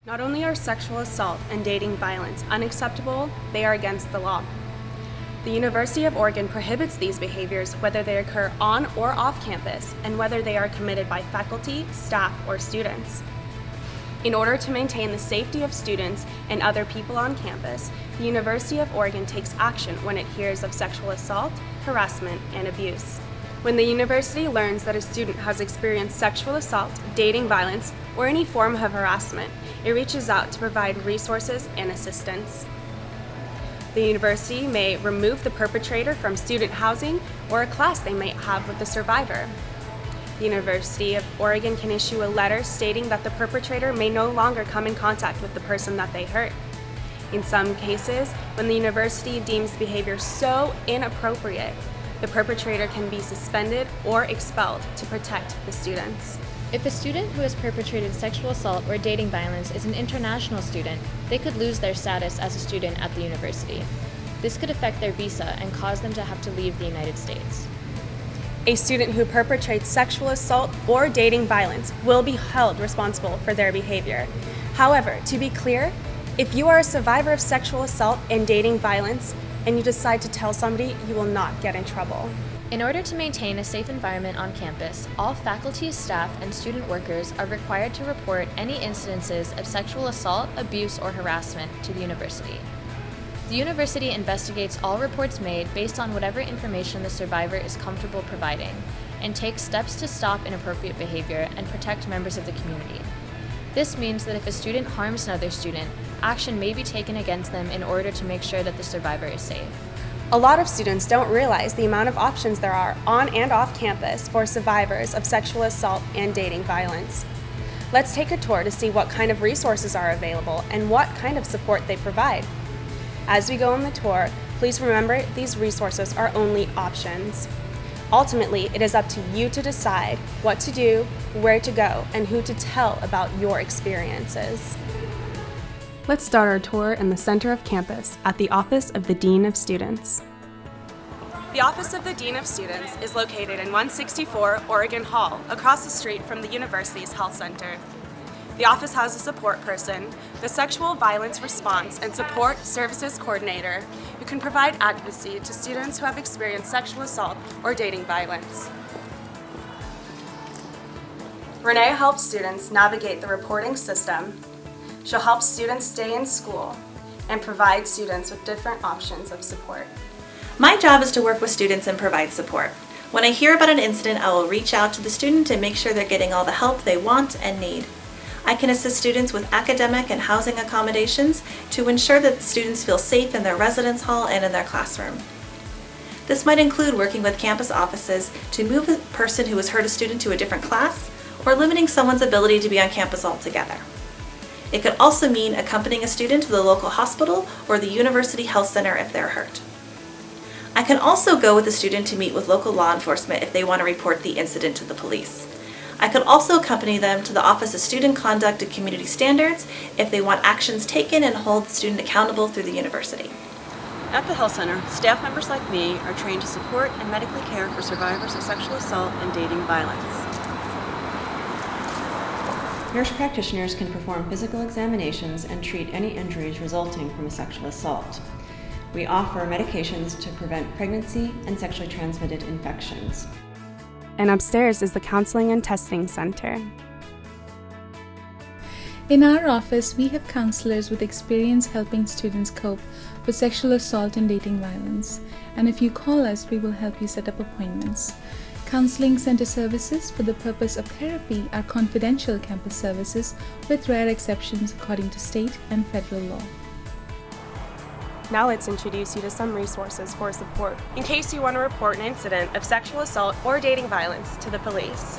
Not only are sexual assault and dating violence unacceptable, they are against the law. The University of Oregon prohibits these behaviors whether they occur on or off campus and whether they are committed by faculty, staff, or students. In order to maintain the safety of students and other people on campus, the University of Oregon takes action when it hears of sexual assault, harassment, and abuse. When the university learns that a student has experienced sexual assault, dating violence, or any form of harassment, it reaches out to provide resources and assistance. The university may remove the perpetrator from student housing or a class they might have with the survivor. The University of Oregon can issue a letter stating that the perpetrator may no longer come in contact with the person that they hurt. In some cases, when the university deems behavior so inappropriate, the perpetrator can be suspended or expelled to protect the students. If a student who has perpetrated sexual assault or dating violence is an international student, they could lose their status as a student at the university. This could affect their visa and cause them to have to leave the United States. A student who perpetrates sexual assault or dating violence will be held responsible for their behavior. However, to be clear, if you are a survivor of sexual assault and dating violence and you decide to tell somebody, you will not get in trouble. In order to maintain a safe environment on campus, all faculty, staff, and student workers are required to report any incidences of sexual assault, abuse, or harassment to the university. The university investigates all reports made based on whatever information the survivor is comfortable providing, and takes steps to stop inappropriate behavior and protect members of the community. This means that if a student harms another student, action may be taken against them in order to make sure that the survivor is safe. A lot of students don't realize the amount of options there are on and off campus for survivors of sexual assault and dating violence. Let's take a tour to see what kind of resources are available and what kind of support they provide. As we go on the tour, please remember these resources are only options. Ultimately, it is up to you to decide what to do, where to go, and who to tell about your experiences. Let's start our tour in the center of campus at the Office of the Dean of Students. The Office of the Dean of Students is located in 164 Oregon Hall, across the street from the university's health center. The office has a support person, the Sexual Violence Response and Support Services Coordinator, who can provide advocacy to students who have experienced sexual assault or dating violence. Renee helps students navigate the reporting system. She'll help students stay in school and provide students with different options of support. My job is to work with students and provide support. When I hear about an incident, I will reach out to the student and make sure they're getting all the help they want and need. I can assist students with academic and housing accommodations to ensure that students feel safe in their residence hall and in their classroom. This might include working with campus offices to move a person who has hurt a student to a different class or limiting someone's ability to be on campus altogether. It could also mean accompanying a student to the local hospital or the university health center if they're hurt. I can also go with the student to meet with local law enforcement if they want to report the incident to the police. I could also accompany them to the Office of Student Conduct and Community Standards if they want actions taken and hold the student accountable through the university. At the health center, staff members like me are trained to support and medically care for survivors of sexual assault and dating violence. Nurse practitioners can perform physical examinations and treat any injuries resulting from a sexual assault. We offer medications to prevent pregnancy and sexually transmitted infections. And upstairs is the Counseling and Testing Center. In our office, we have counselors with experience helping students cope with sexual assault and dating violence. And if you call us, we will help you set up appointments. Counseling Center services for the purpose of therapy are confidential campus services with rare exceptions according to state and federal law. Now let's introduce you to some resources for support in case you want to report an incident of sexual assault or dating violence to the police.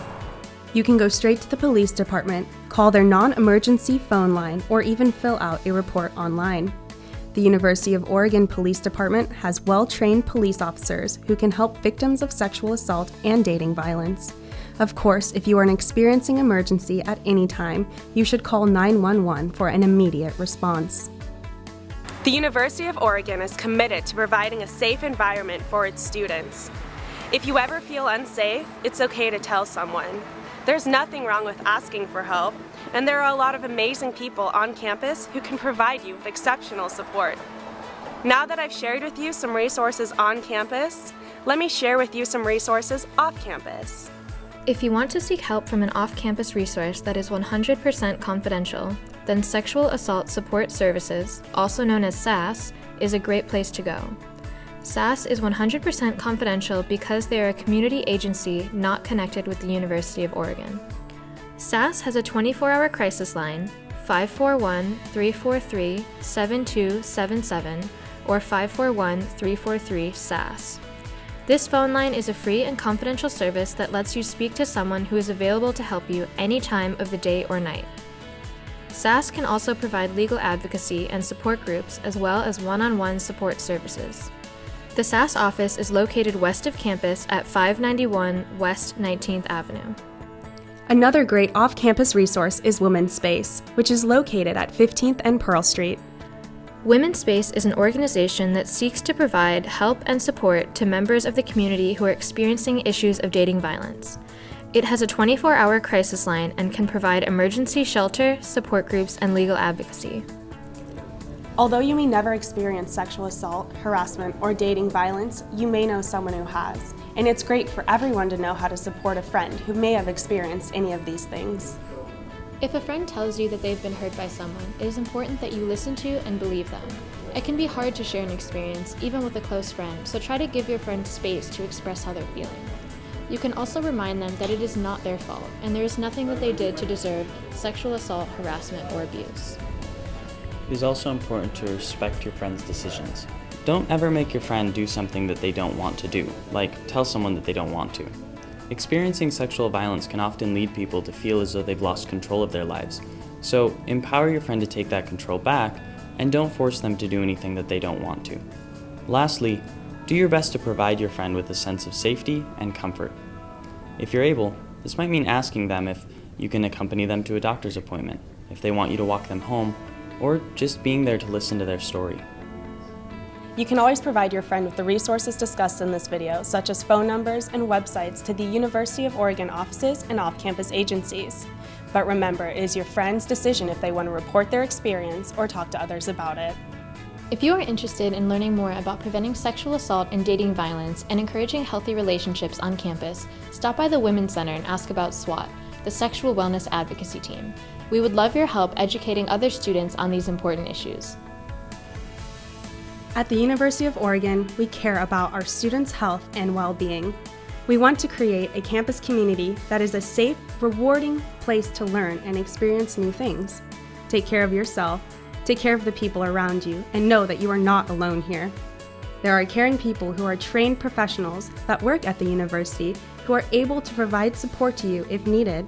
You can go straight to the police department, call their non-emergency phone line, or even fill out a report online. The University of Oregon Police Department has well-trained police officers who can help victims of sexual assault and dating violence. Of course, if you are experiencing an emergency at any time, you should call 911 for an immediate response. The University of Oregon is committed to providing a safe environment for its students. If you ever feel unsafe, it's okay to tell someone. There's nothing wrong with asking for help, and there are a lot of amazing people on campus who can provide you with exceptional support. Now that I've shared with you some resources on campus, let me share with you some resources off campus. If you want to seek help from an off-campus resource that is 100% confidential, then Sexual Assault Support Services, also known as SAS, is a great place to go. SAS is 100% confidential because they are a community agency not connected with the University of Oregon. SAS has a 24-hour crisis line, 541-343-7277 or 541-343-SAS. This phone line is a free and confidential service that lets you speak to someone who is available to help you any time of the day or night. SAS can also provide legal advocacy and support groups as well as one-on-one support services. The SAS office is located west of campus at 591 West 19th Avenue. Another great off-campus resource is Women's Space, which is located at 15th and Pearl Street. Women's Space is an organization that seeks to provide help and support to members of the community who are experiencing issues of dating violence. It has a 24-hour crisis line and can provide emergency shelter, support groups, and legal advocacy. Although you may never experience sexual assault, harassment, or dating violence, you may know someone who has. And it's great for everyone to know how to support a friend who may have experienced any of these things. If a friend tells you that they've been hurt by someone, it is important that you listen to and believe them. It can be hard to share an experience, even with a close friend, so try to give your friend space to express how they're feeling. You can also remind them that it is not their fault, and there is nothing that they did to deserve sexual assault, harassment, or abuse. It is also important to respect your friend's decisions. Don't ever make your friend do something that they don't want to do, like tell someone that they don't want to. Experiencing sexual violence can often lead people to feel as though they've lost control of their lives. So empower your friend to take that control back, and don't force them to do anything that they don't want to. Lastly, do your best to provide your friend with a sense of safety and comfort. If you're able, this might mean asking them if you can accompany them to a doctor's appointment, if they want you to walk them home, or just being there to listen to their story. You can always provide your friend with the resources discussed in this video, such as phone numbers and websites to the University of Oregon offices and off-campus agencies. But remember, it is your friend's decision if they want to report their experience or talk to others about it. If you are interested in learning more about preventing sexual assault and dating violence and encouraging healthy relationships on campus, stop by the Women's Center and ask about SWAT, the Sexual Wellness Advocacy Team. We would love your help educating other students on these important issues. At the University of Oregon, we care about our students' health and well-being. We want to create a campus community that is a safe, rewarding place to learn and experience new things. Take care of yourself, take care of the people around you, and know that you are not alone here. There are caring people who are trained professionals that work at the university who are able to provide support to you if needed.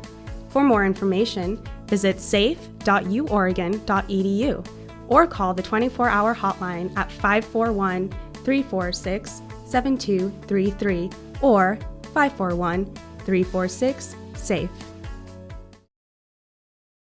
For more information, visit safe.uoregon.edu or call the 24-hour hotline at 541-346-7233 or 541-346-SAFE.